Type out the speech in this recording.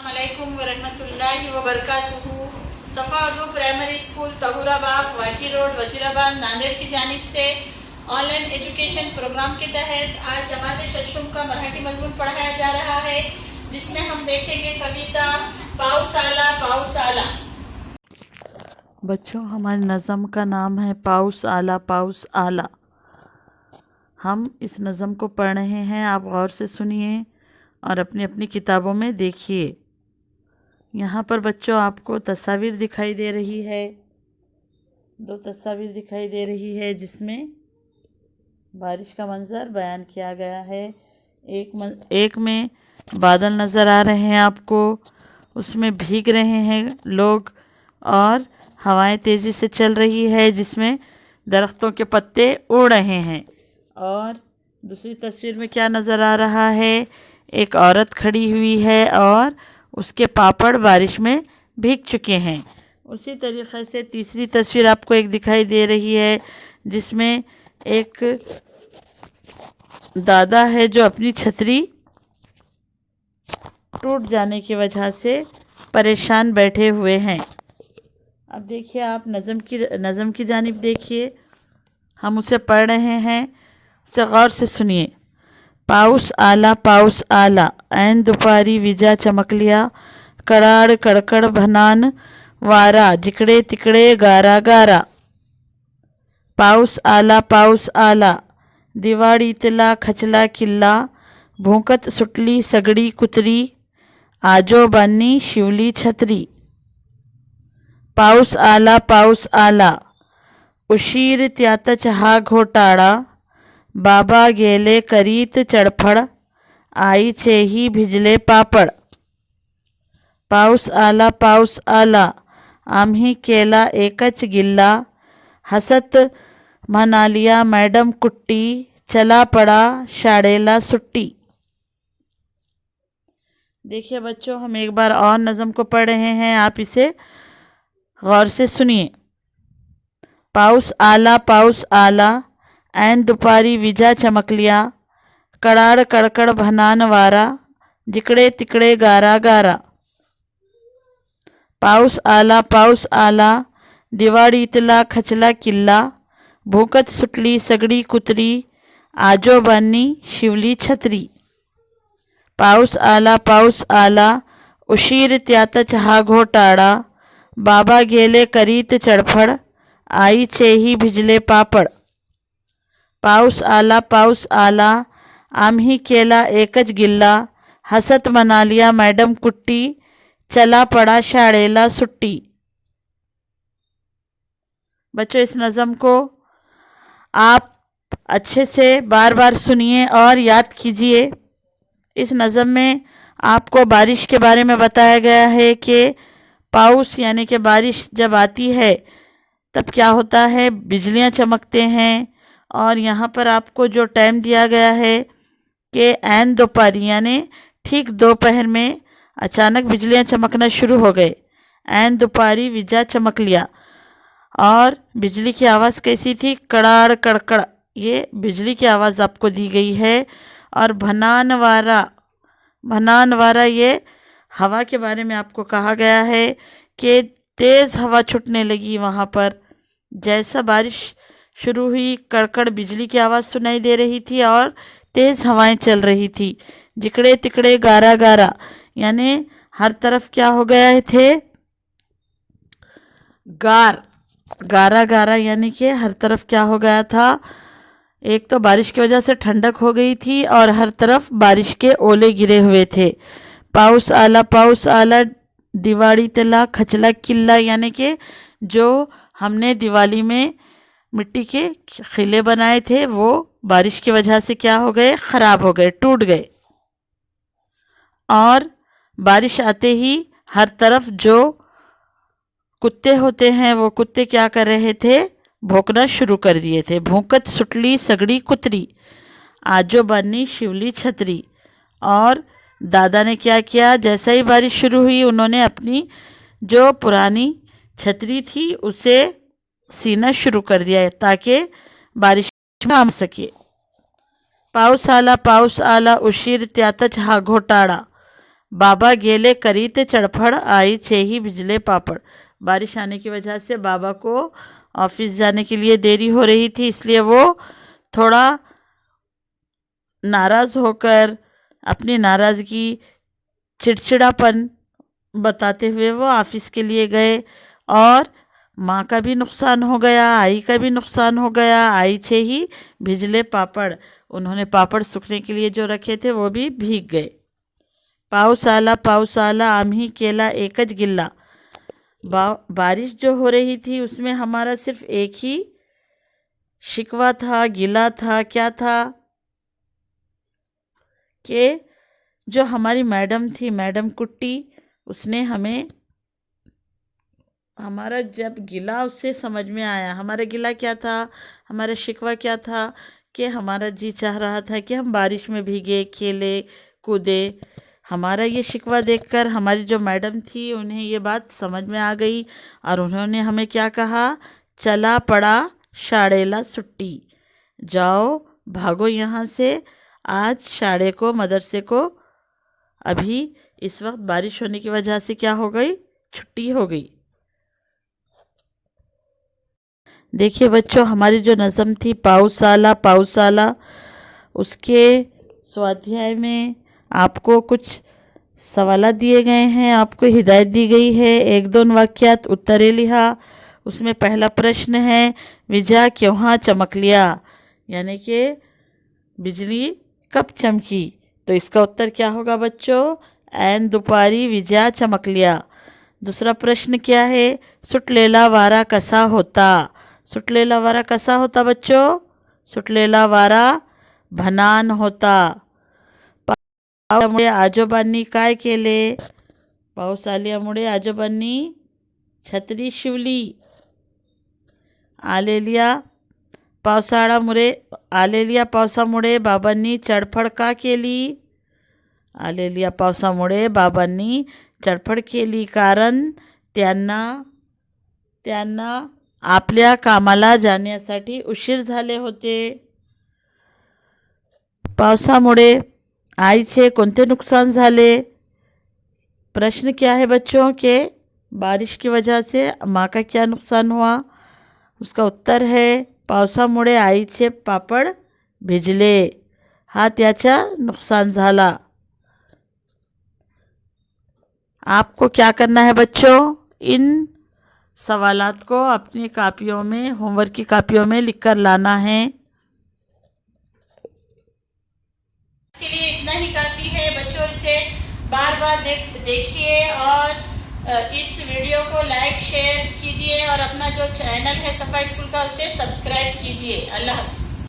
अस्सलामुअलैकुम वरहमतुल्लाहि वबरकातुहू। Safa Urdu primary school Tahurabagh, Washi road, Wazirabad, Nanded की जानिब से ऑनलाइन एजुकेशन प्रोग्राम के तहत आज जमात शशुम का मराठी मजमून पढ़ाया जा रहा है, जिसमें हम देखेंगे कविता पाउस आला पाउस आला। बच्चों, हमारे नज़म का नाम है पाउस आला पाउस आला। हम इस नज़म को पढ़ रहे हैं, आप गौर से सुनिए और अपनी अपनी किताबों में देखिए। यहाँ पर बच्चों आपको तस्वीर दिखाई दे रही है, 2 तस्वीर दिखाई दे रही है जिसमें बारिश का मंज़र बयान किया गया है। एक में बादल नज़र आ रहे हैं आपको, उसमें भीग रहे हैं लोग और हवाएं तेज़ी से चल रही है जिसमें दरख्तों के पत्ते उड़ रहे हैं। और दूसरी तस्वीर में क्या नज़र आ रहा है, एक औरत खड़ी हुई है और उसके पापड़ बारिश में भीग चुके हैं। उसी तरीक़े से तीसरी तस्वीर आपको एक दिखाई दे रही है जिसमें एक दादा है जो अपनी छतरी टूट जाने की वजह से परेशान बैठे हुए हैं। अब देखिए, आप नज़म की जानिब देखिए, हम उसे पढ़ रहे हैं, उसे गौर से सुनिए। पाउस आला ऐन दुपारी विजा चमक लिया, कड़ाड़ कड़कड़ भनान वारा, जिकड़े तिकड़े गारा गारा। पाउस आला दिवाळीतला खचला किल्ला, भूंकत सुटली सगड़ी कुतरी, आजोबांनी शिवली छत्री। पाऊस आला उशीर त्यातच हा घोटाळा, बाबा गेले करीत चडफड, आईचेही भिजले पापड। पाऊस आला आम्ही केला एकच गिल्ला, हसत म्हणालिया मॅडम कुट्टी, चला पड़ा शाळेला सुट्टी। देखिए बच्चों, हम एक बार और नज़म को पढ़ रहे हैं, आप इसे गौर से सुनिए। पाऊस आला ऐन दुपारी विजा चमक लिया, कड़ाड़ कड़कड़ भनान वारा, जिकड़े तिकड़े गारा गारा। पाऊस आला दिवाळीतला खचला किल्ला, भूकत सुटली सगड़ी कुतरी, आजोबांनी शिवली छत्री। पाऊस आला उशीर त्यातच हा घोटाळा, बाबा गेले करीत चडफड, आईचेही भिजले पापड। पाऊस आला आम्ही केला एकच गिल्ला, हसत म्हणालिया मॅडम कुट्टी, चला पड़ा शाळेला सुट्टी। बच्चों, इस नज़म को आप अच्छे से बार बार सुनिए और याद कीजिए। इस नज़म में आपको बारिश के बारे में बताया गया है कि पाउस यानी कि बारिश जब आती है तब क्या होता है, बिजलियां चमकते हैं। और यहाँ पर आपको जो टाइम दिया गया है कि ऐन दोपहर यानी ठीक दोपहर में अचानक बिजलियां चमकना शुरू हो गए। ऐन दोपहरी विजा चमक लिया और बिजली की आवाज़ कैसी थी, कड़ाड़ कड़कड़, ये बिजली की आवाज़ आपको दी गई है। और भनान वारा ये हवा के बारे में आपको कहा गया है कि तेज़ हवा छूटने लगी वहाँ पर। जैसा बारिश शुरू हुई, कड़कड़ बिजली की आवाज़ सुनाई दे रही थी और तेज़ हवाएं चल रही थी। जिकड़े तिकड़े गारा गारा यानी हर तरफ क्या हो गए थे, गारा गारा यानी कि हर तरफ क्या हो गया था, एक तो बारिश की वजह से ठंडक हो गई थी और हर तरफ बारिश के ओले गिरे हुए थे। पाउस आला दिवाली तला खचला किल्ला यानी कि जो हमने दिवाली में मिट्टी के खिले बनाए थे वो बारिश की वजह से क्या हो गए, ख़राब हो गए, टूट गए। और बारिश आते ही हर तरफ जो कुत्ते होते हैं वो कुत्ते क्या कर रहे थे, भौंकना शुरू कर दिए थे। भूंकत सुटली सगड़ी कुतरी, आजोबानी शिवली छतरी। और दादा ने क्या किया, जैसा ही बारिश शुरू हुई उन्होंने अपनी जो पुरानी छतरी थी उसे सीना शुरू कर दिया ताकि बारिश थाम सके। पाऊस आला उशीर त्यातच हा घोटाळा, बाबा गेले करीते चढ़फड़ आई छेही बिजले पापड़। बारिश आने की वजह से बाबा को ऑफिस जाने के लिए देरी हो रही थी, इसलिए वो थोड़ा नाराज होकर अपनी नाराज़गी चिड़चिड़ापन बताते हुए वो ऑफिस के लिए गए। और माँ का भी नुकसान हो गया, आई का भी नुकसान हो गया। आई छे ही भिजले पापड़, उन्होंने पापड़ सूखने के लिए जो रखे थे वो भी भीग गए। पाउस आला आम्ही केला एकच गिल्ला। बारिश जो हो रही थी उसमें हमारा सिर्फ एक ही शिकवा था, गिला था। क्या था कि जो हमारी मैडम थी, मैडम कुट्टी, उसने हमें, हमारा जब गिला उससे समझ में आया, हमारा गिला क्या था, हमारा शिकवा क्या था कि हमारा जी चाह रहा था कि हम बारिश में भीगे, खेले कूदे। हमारा ये शिकवा देखकर हमारी जो मैडम थी उन्हें ये बात समझ में आ गई और उन्होंने हमें क्या कहा, चला पड़ा शाड़ेला सुट्टी, जाओ भागो यहाँ से, आज शाड़े को, मदरसे को अभी इस वक्त बारिश होने की वजह से क्या हो गई, छुट्टी हो गई। देखिए बच्चों, हमारी जो नज़म थी पाउस आला, उसके स्वाध्याय में आपको कुछ सवाल दिए गए हैं, आपको हिदायत दी गई है। एक दोन वाक्यात उत्तरे लिहा। उसमें पहला प्रश्न है विजा क्यों चमक लिया, यानी कि बिजली कब चमकी। तो इसका उत्तर क्या होगा बच्चों, ऐन दुपारी विजा चमक लिया। दूसरा प्रश्न क्या है, सुटलेला वारा कसा होता। सुटलेला वारा कसा होता बच्चों, सुटलेला वारा भनान होता। पावसामुळे आजोबांनी काय केले, पाऊस आल्यामुळे आजोबांनी छत्री शिवली। आलेल्या पावसामुळे बाबांनी चडफड का केली, आलेल्या पावसामुळे बाबांनी चडफड केली, कारण त्यांना आपल्या कामाला जाण्यासाठी उशीर झाले होते। पावसामुळे आईचे कोणते नुकसान झाले। प्रश्न क्या है बच्चों के बारिश की वजह से माँ का क्या नुकसान हुआ। उसका उत्तर है पावसामुळे आईचे पापड़ भिजले, हा त्याचा नुकसान झाला। आपको क्या करना है बच्चों, इन सवालात को अपनी कापियों में, होमवर्क की कापियों में लिखकर लाना है। के लिए इतना ही काफी है बच्चों, इसे बार बार देखिए और इस वीडियो को लाइक शेयर कीजिए और अपना जो चैनल है सफा स्कूल का उसे सब्सक्राइब कीजिए। अल्लाह हाफिज।